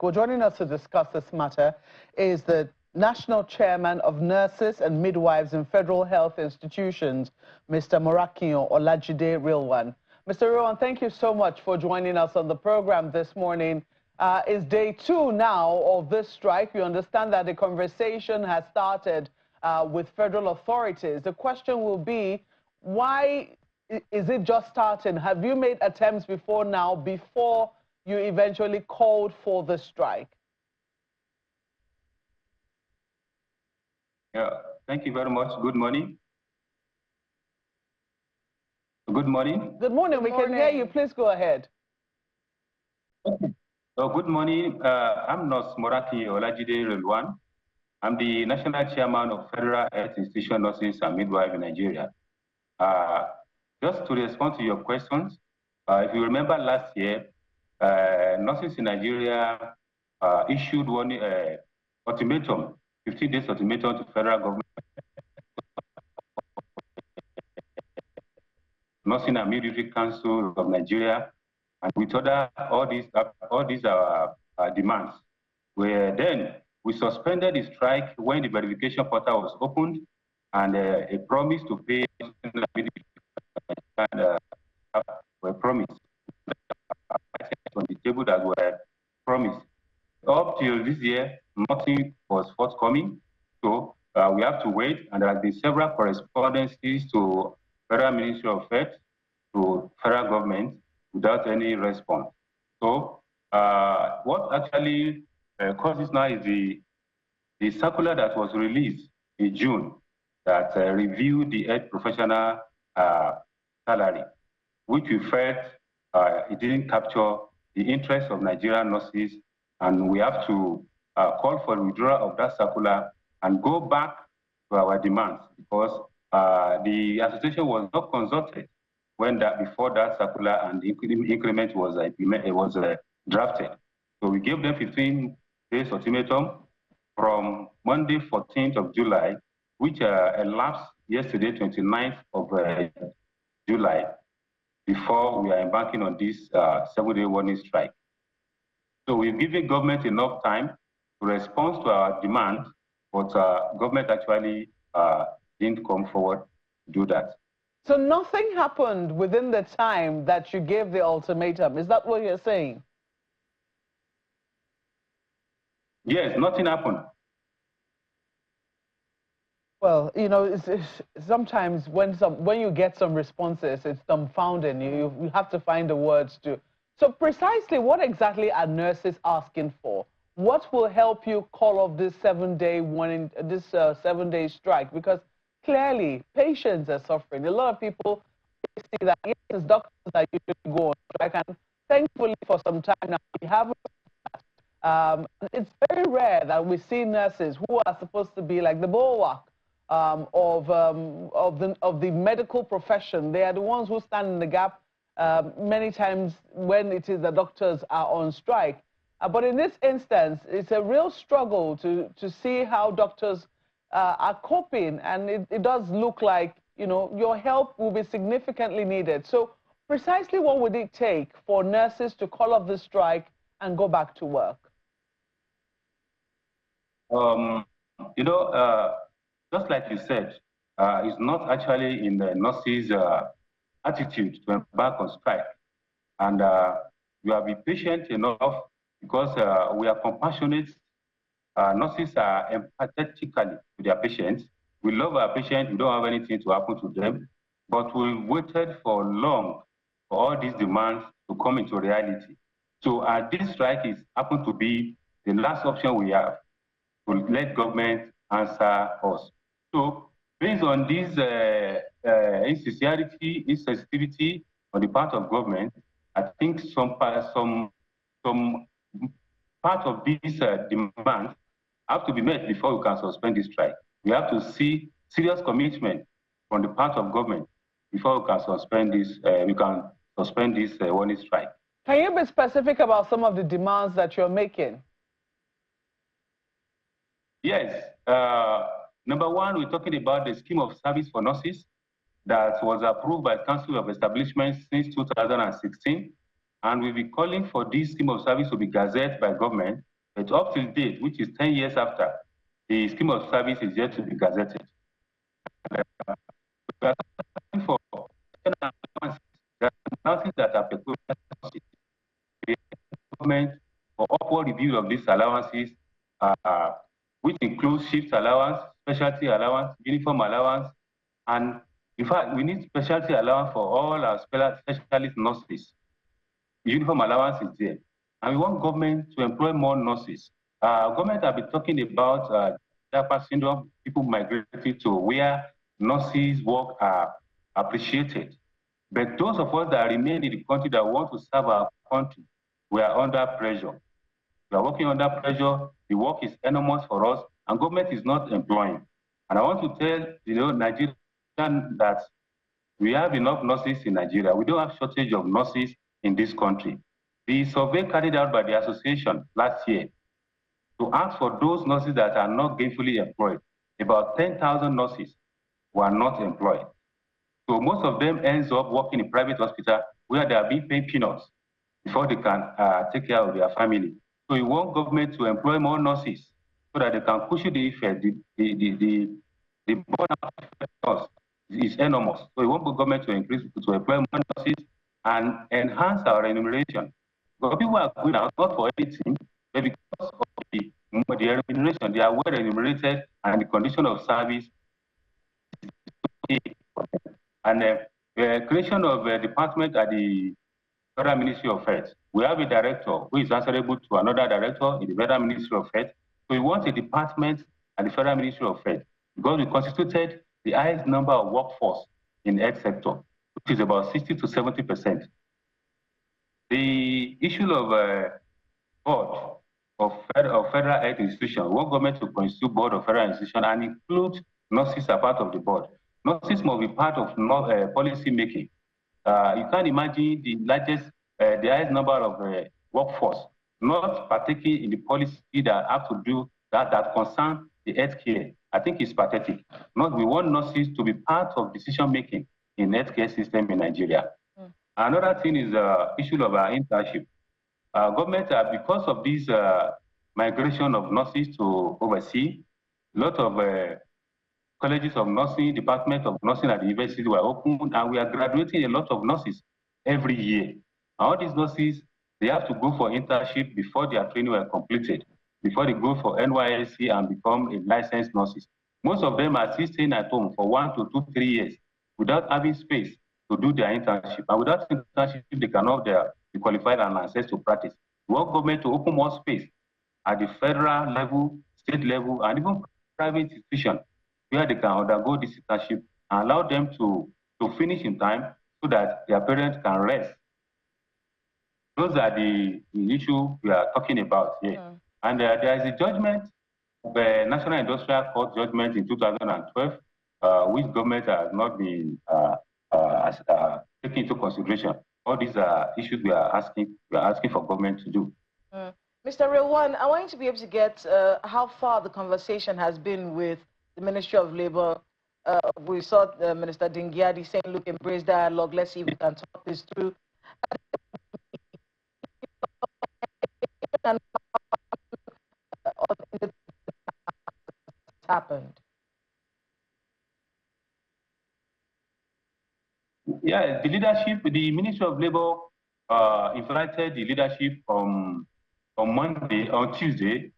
Joining us to discuss this matter is the National Chairman of Nurses and Midwives in Federal Health Institutions, Mr. Morakiyo Olajide Rilwan. Mr. Rilwan, thank you so much for joining us on the program this morning. It's day 2 now of this strike. We understand that the conversation has started with federal authorities. The question will be, why is it just starting? Have you made attempts before now, before you eventually called for the strike? Yeah, thank you very much. Good morning. Good morning. Good morning. We can hear you. Please go ahead. Okay. So good morning. I'm Nurse Morakiyo Olajide Rilwan. I'm the National Chairman of Federal Health Institution Nurses and Midwives in Nigeria. Just to respond to your questions, if you remember last year, nurses in Nigeria issued one ultimatum, 15 days ultimatum to federal government, Nursing and Midwifery Council of Nigeria, and with all these demands. Where then we suspended the strike when the verification portal was opened, and a promise to pay were promised on the table that were promised. Up till this year, nothing was forthcoming. So we have to wait, and there have been several correspondences to Federal Ministry of Health, to federal government, without any response. So what actually causes now is the circular that was released in June that reviewed the health professional salary, which we felt it didn't capture the interests of Nigerian nurses, and we have to call for withdrawal of that circular and go back to our demands, because the association was not consulted before that circular and the increment was drafted. So we gave them 15 days ultimatum from Monday, 14th of July, which elapsed yesterday, 29th of July, before we are embarking on this 7-day warning strike. So we've given government enough time to respond to our demand, but government actually didn't come forward to do that. So nothing happened within the time that you gave the ultimatum. Is that what you're saying? Yes, nothing happened. Well, you know, sometimes when you get some responses, it's dumbfounding. You have to find the words to. So precisely what exactly are nurses asking for? What will help you call off this 7-day warning, this 7-day strike? Because clearly patients are suffering. A lot of people see that, yes, doctors are usually go on strike, and thankfully for some time now we haven't. It's very rare that we see nurses who are supposed to be like the bulwark of the medical profession. They are the ones who stand in the gap many times when it is the doctors are on strike. But in this instance, it's a real struggle to see how doctors are coping, and it does look like, you know, your help will be significantly needed. So precisely what would it take for nurses to call off the strike and go back to work? You know, just like you said, it's not actually in the nurses' attitude to embark on strike. And you have been patient enough because we are compassionate. Nurses are empathetically to their patients. We love our patients. We don't have anything to happen to them. But we waited for long for all these demands to come into reality. So this strike is happened to be the last option we have to let government answer us. So based on this insensitivity on the part of government, I think some part of these demands have to be met before we can suspend this strike. We have to see serious commitment from the part of government before we can suspend this. Warning strike. Can you be specific about some of the demands that you're making? Yes. Number one, we're talking about the scheme of service for nurses that was approved by Council of Establishment since 2016. And we'll be calling for this scheme of service to be gazetted by government But up till date, which is 10 years after, the scheme of service is yet to be gazetted. We are looking for allowances that are peculiar to the government for upward review of these allowances, which includes shift allowance, specialty allowance, uniform allowance, and in fact, we need specialty allowance for all our specialist nurses. Uniform allowance is there. And we want government to employ more nurses. Government have been talking about Japa syndrome, people migrating to where nurses' work are appreciated. But those of us that remain in the country that want to serve our country, we are under pressure. We are working under pressure. The work is enormous for us, and government is not employing. And I want to tell Nigerians that we have enough nurses in Nigeria. We don't have shortage of nurses in this country. The survey carried out by the association last year to ask for those nurses that are not gainfully employed, about 10,000 nurses were not employed. So most of them ends up working in private hospital where they are being paid peanuts before they can take care of their family. So we want government to employ more nurses so that they can cushion the effect. The burnout is enormous. So we want the government to employ more nurses and enhance our remuneration. Because people are going out not for anything, but because of the remuneration, they are well remunerated and the condition of service. And the creation of a department at the Federal Ministry of Health. We have a director who is answerable to another director in the Federal Ministry of Health. So we want a department at the Federal Ministry of Health because we constituted the highest number of workforce in the health sector, which is about 60 to 70%. The issue of board of federal health institutions, we want government to constitute board of federal institutions and include nurses as part of the board. Nurses must be part of policy making. You can imagine the highest number of workforce not partaking in the policy that have to do that concern the healthcare. I think it's pathetic. We want nurses to be part of decision making in healthcare system in Nigeria. Another thing is the issue of our internship. Government, because of this migration of nurses to overseas, a lot of colleges of nursing, department of nursing at the university were opened, and we are graduating a lot of nurses every year. And all these nurses, they have to go for internship before their training were completed, before they go for NYSC and become a licensed nurses. Most of them are still staying at home for 1 to 2, 3 years without having space to do their internship. And without internship, they cannot be qualified and access to practice. We want government to open more space at the federal level, state level, and even private institutions where they can undergo this internship and allow them to finish in time so that their parents can rest. Those are the issues we are talking about here. And there is a judgment, the National Industrial Court judgment in 2012, which government has not been taken into consideration. All these are issues we are asking for government to do. Mr. Rewan, I want you to be able to get how far the conversation has been with the Ministry of Labor. We saw Minister Dingyadi saying, look, embrace dialogue, let's see if we can talk this through. Happened. Yeah, the leadership, the Ministry of Labor invited the leadership on Tuesday,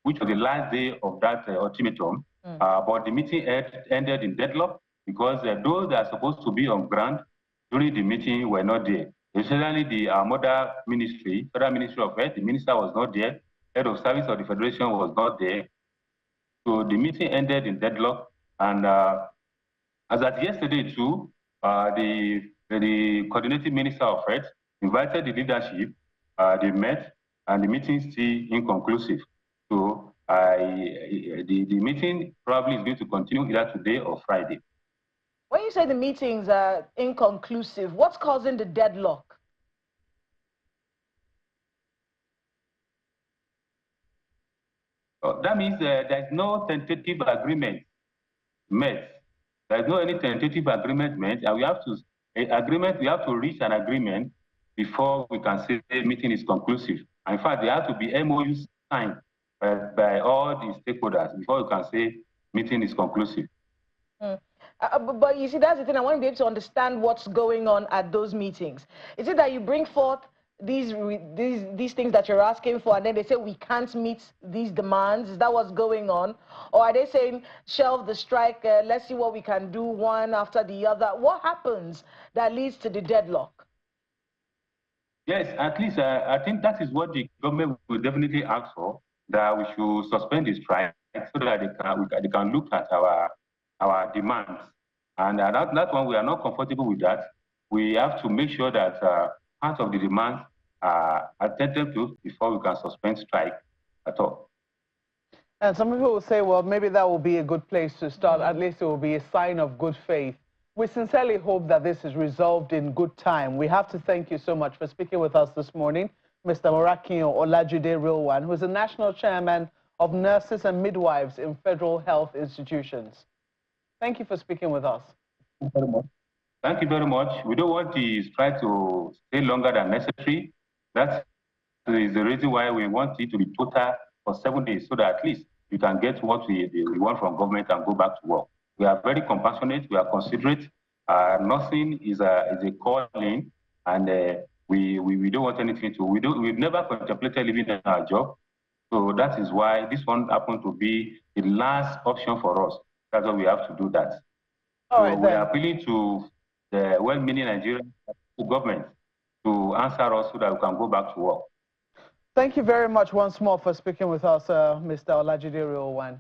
which was the last day of that ultimatum. But the meeting ended in deadlock because those that are supposed to be on ground during the meeting were not there. Especially the mother ministry, Federal Ministry of Health, the minister was not there. Head of Service of the Federation was not there. So the meeting ended in deadlock. And as at yesterday too, the coordinating minister of health invited the leadership. They met, and the meeting is still inconclusive. So the meeting probably is going to continue either today or Friday. When you say the meetings are inconclusive, what's causing the deadlock? That means there's no tentative agreement met. There's no any tentative agreement met, and we have to reach an agreement before we can say the meeting is conclusive. In fact, there have to be MOUs signed by all the stakeholders before you can say meeting is conclusive. But you see, that's the thing. I want to be able to understand what's going on at those meetings. Is it that you bring forth these things that you're asking for, and then they say we can't meet these demands? Is that what's going on? Or are they saying shelve the strike, let's see what we can do one after the other? What happens that leads to the deadlock? Yes, at least I think that is what the government will definitely ask for, that we should suspend the strike so that they can look at our demands. And that one, we are not comfortable with that. We have to make sure that part of the demands are attended to before we can suspend strike at all. And some people will say, well, maybe that will be a good place to start. At least it will be a sign of good faith. We sincerely hope that this is resolved in good time. We have to thank you so much for speaking with us this morning, Mr. Morakinyo Olajude Rilwan, who is the National Chairman of Nurses and Midwives in Federal Health Institutions. Thank you for speaking with us. Thank you very much. Thank you very much. We don't want the strike to stay longer than necessary. That is the reason why we want it to be total for 7 days, so that at least you can get what we want from government and go back to work. We are very compassionate. We are considerate. Nothing is a calling, and we don't want anything to. We've never contemplated leaving our job, so that is why this one happened to be the last option for us. That's why we have to do that. All right, we are appealing to the well-meaning Nigerian government to answer us so that we can go back to work. Thank you very much once more for speaking with us, Mr. Olajude Rilwan.